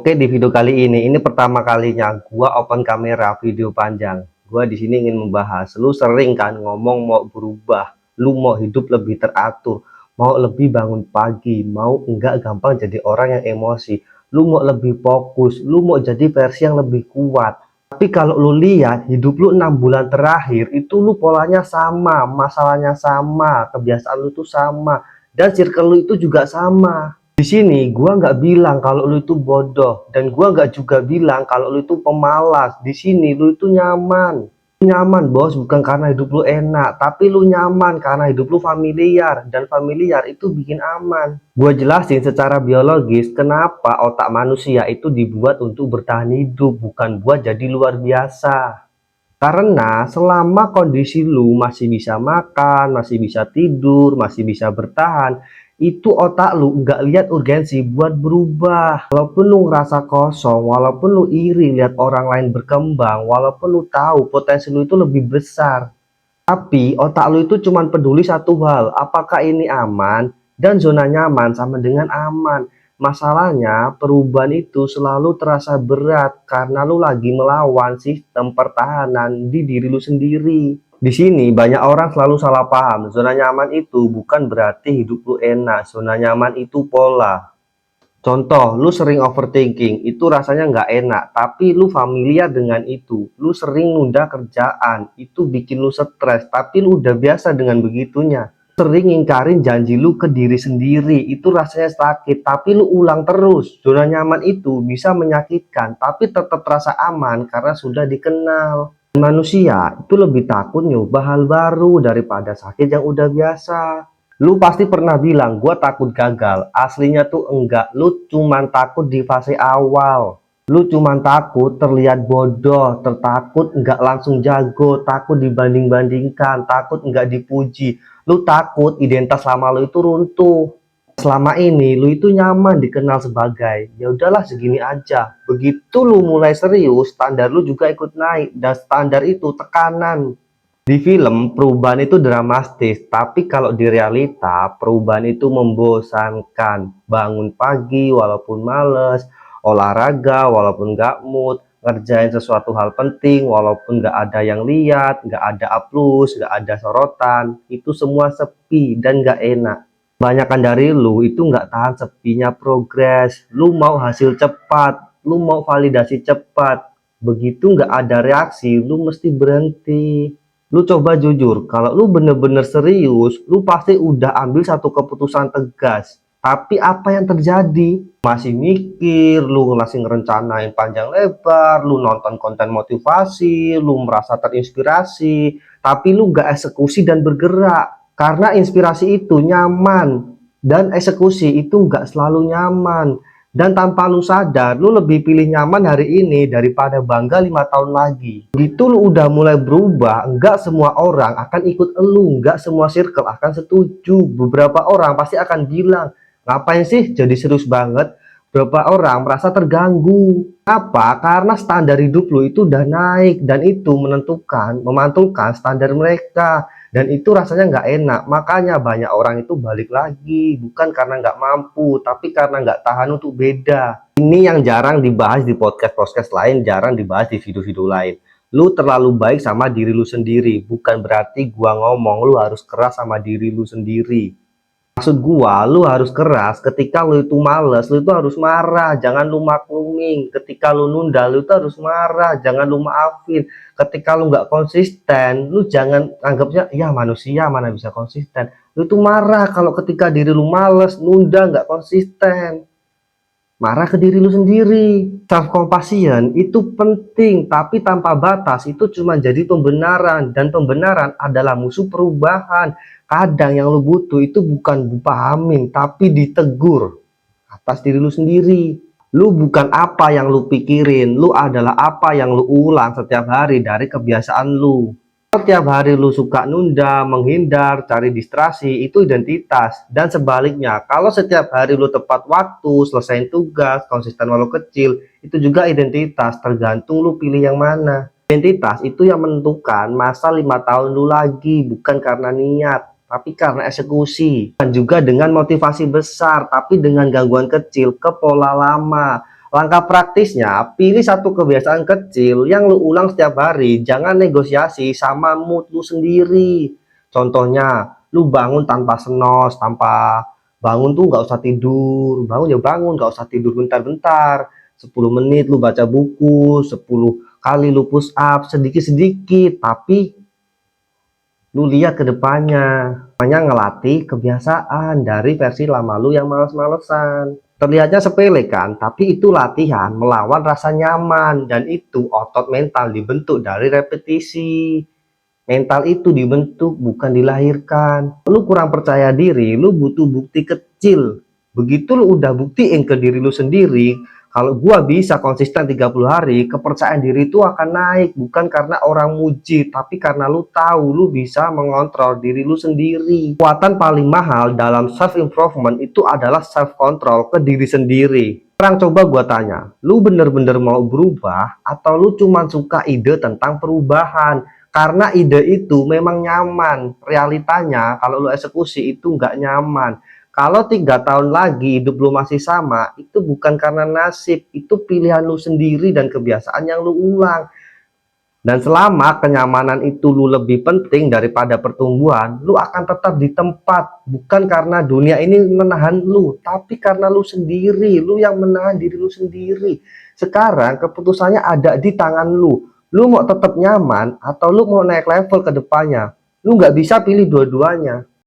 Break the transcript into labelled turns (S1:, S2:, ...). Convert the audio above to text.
S1: Oke, di video kali ini pertama kalinya gua open kamera video panjang. Gua di sini ingin membahas, lu sering kan ngomong mau berubah, lu mau hidup lebih teratur, mau lebih bangun pagi, mau enggak gampang jadi orang yang emosi, lu mau lebih fokus, lu mau jadi versi yang lebih kuat. Tapi kalau lu lihat hidup lu 6 bulan terakhir itu lu polanya sama, masalahnya sama, kebiasaan lu tuh sama, dan circle lu itu juga sama. Di sini gua nggak bilang kalau lu itu bodoh dan gua nggak juga bilang kalau lu itu pemalas. Di sini lu itu nyaman. Nyaman, Bos, bukan karena hidup lu enak, tapi lu nyaman karena hidup lu familiar dan familiar itu bikin aman. Gua jelasin secara biologis kenapa otak manusia itu dibuat untuk bertahan hidup, bukan buat jadi luar biasa. Karena selama kondisi lu masih bisa makan, masih bisa tidur, masih bisa bertahan, itu otak lu nggak lihat urgensi buat berubah. Walaupun lu ngerasa kosong, walaupun lu iri lihat orang lain berkembang, walaupun lu tahu potensi lu itu lebih besar, tapi otak lu itu cuma peduli satu hal, apakah ini aman? Dan zona nyaman sama dengan aman. Masalahnya, perubahan itu selalu terasa berat karena lu lagi melawan sistem pertahanan di diri lu sendiri. Di sini banyak orang selalu salah paham. Zona nyaman itu bukan berarti hidup lu enak. Zona nyaman itu pola. Contoh, lu sering overthinking, itu rasanya nggak enak, tapi lu familiar dengan itu. Lu sering nunda kerjaan, itu bikin lu stres, tapi lu udah biasa dengan begitunya. Sering ngingkarin janji lu ke diri sendiri, itu rasanya sakit, tapi lu ulang terus. Zona nyaman itu bisa menyakitkan, tapi tetap terasa aman karena sudah dikenal. Manusia itu lebih takut nyoba hal baru daripada sakit yang udah biasa. Lu pasti pernah bilang, gua takut gagal. Aslinya tuh enggak, lu cuman takut di fase awal. Lu cuman takut terlihat bodoh, tertakut enggak langsung jago, takut dibanding-bandingkan, takut enggak dipuji. Lu takut identitas lama lu itu runtuh. Selama ini lu itu nyaman dikenal sebagai, ya udahlah segini aja. Begitu lu mulai serius, standar lu juga ikut naik dan standar itu tekanan. Di film, perubahan itu dramatis, tapi kalau di realita, perubahan itu membosankan. Bangun pagi walaupun males, olahraga walaupun nggak mood, ngerjain sesuatu hal penting walaupun nggak ada yang lihat, nggak ada upload, nggak ada sorotan, itu semua sepi dan nggak enak. Kebanyakan dari lu itu nggak tahan sepinya progres, lu mau hasil cepat, lu mau validasi cepat, begitu nggak ada reaksi, lu mesti berhenti. Lu coba jujur, kalau lu bener-bener serius, lu pasti udah ambil satu keputusan tegas. Tapi apa yang terjadi? Masih mikir, lu masih ngerencanain panjang lebar, lu nonton konten motivasi, lu merasa terinspirasi, tapi lu gak eksekusi dan bergerak. Karena inspirasi itu nyaman, dan eksekusi itu gak selalu nyaman. Dan tanpa lu sadar, lu lebih pilih nyaman hari ini daripada bangga 5 tahun lagi. Begitu lu udah mulai berubah, enggak semua orang akan ikut elu, enggak semua circle akan setuju. Beberapa orang pasti akan bilang, ngapain sih jadi serius banget? Beberapa orang merasa terganggu. Apa? Karena standar hidup lu itu udah naik dan itu menentukan, memantulkan standar mereka. Dan itu rasanya nggak enak, makanya banyak orang itu balik lagi, bukan karena nggak mampu, tapi karena nggak tahan untuk beda. Ini yang jarang dibahas di podcast-podcast lain, jarang dibahas di video-video lain. Lu terlalu baik sama diri lu sendiri, bukan berarti gua ngomong lu harus keras sama diri lu sendiri. Maksud gua, lu harus keras ketika lu itu males, lu itu harus marah, jangan lu maklumin. Ketika lu nunda, lu itu harus marah, jangan lu maafin. Ketika lu nggak konsisten, lu jangan anggapnya, ya manusia mana bisa konsisten. Lu itu marah kalau ketika diri lu males, nunda, nggak konsisten. Marah ke diri lu sendiri. Self compassion itu penting, tapi tanpa batas itu cuma jadi pembenaran, dan pembenaran adalah musuh perubahan. Kadang yang lu butuh itu bukan dipahamin, tapi ditegur atas diri lu sendiri. Lu bukan apa yang lu pikirin, lu adalah apa yang lu ulang setiap hari dari kebiasaan lu. Setiap hari lu suka nunda, menghindar, cari distraksi, itu identitas. Dan sebaliknya, kalau setiap hari lu tepat waktu, selesaiin tugas, konsisten walau kecil, itu juga identitas, tergantung lu pilih yang mana. Identitas itu yang menentukan masa 5 tahun lu lagi, bukan karena niat, tapi karena eksekusi. Dan juga dengan motivasi besar, tapi dengan gangguan kecil ke pola lama. Langkah praktisnya, pilih satu kebiasaan kecil yang lu ulang setiap hari. Jangan negosiasi sama mood lu sendiri. Contohnya, lu bangun tanpa senos, tanpa bangun tuh nggak usah tidur. Bangun ya bangun, nggak usah tidur bentar-bentar. 10 menit lu baca buku, 10 kali lu push up, sedikit-sedikit. Tapi lu lihat ke depannya. Hanya ngelatih kebiasaan dari versi lama lu yang males-malesan. Terlihatnya sepele kan, tapi itu latihan melawan rasa nyaman, dan itu otot mental dibentuk dari repetisi. Mental itu dibentuk bukan dilahirkan. Lu kurang percaya diri, lu butuh bukti kecil. Begitu lu udah buktiin ke diri lu sendiri, kalau gua bisa konsisten 30 hari, kepercayaan diri itu akan naik. Bukan karena orang muji, tapi karena lu tahu lu bisa mengontrol diri lu sendiri. Kekuatan paling mahal dalam self improvement itu adalah self control ke diri sendiri. Sekarang coba gua tanya, lu bener-bener mau berubah atau lu cuma suka ide tentang perubahan? Karena ide itu memang nyaman, realitanya kalau lu eksekusi itu nggak nyaman. Kalau 3 tahun lagi hidup lu masih sama, itu bukan karena nasib, itu pilihan lu sendiri dan kebiasaan yang lu ulang. Dan selama kenyamanan itu lu lebih penting daripada pertumbuhan, lu akan tetap di tempat. Bukan karena dunia ini menahan lu, tapi karena lu sendiri, lu yang menahan diri lu sendiri. Sekarang keputusannya ada di tangan lu. Lu mau tetap nyaman atau lu mau naik level ke depannya? Lu nggak bisa pilih dua-duanya.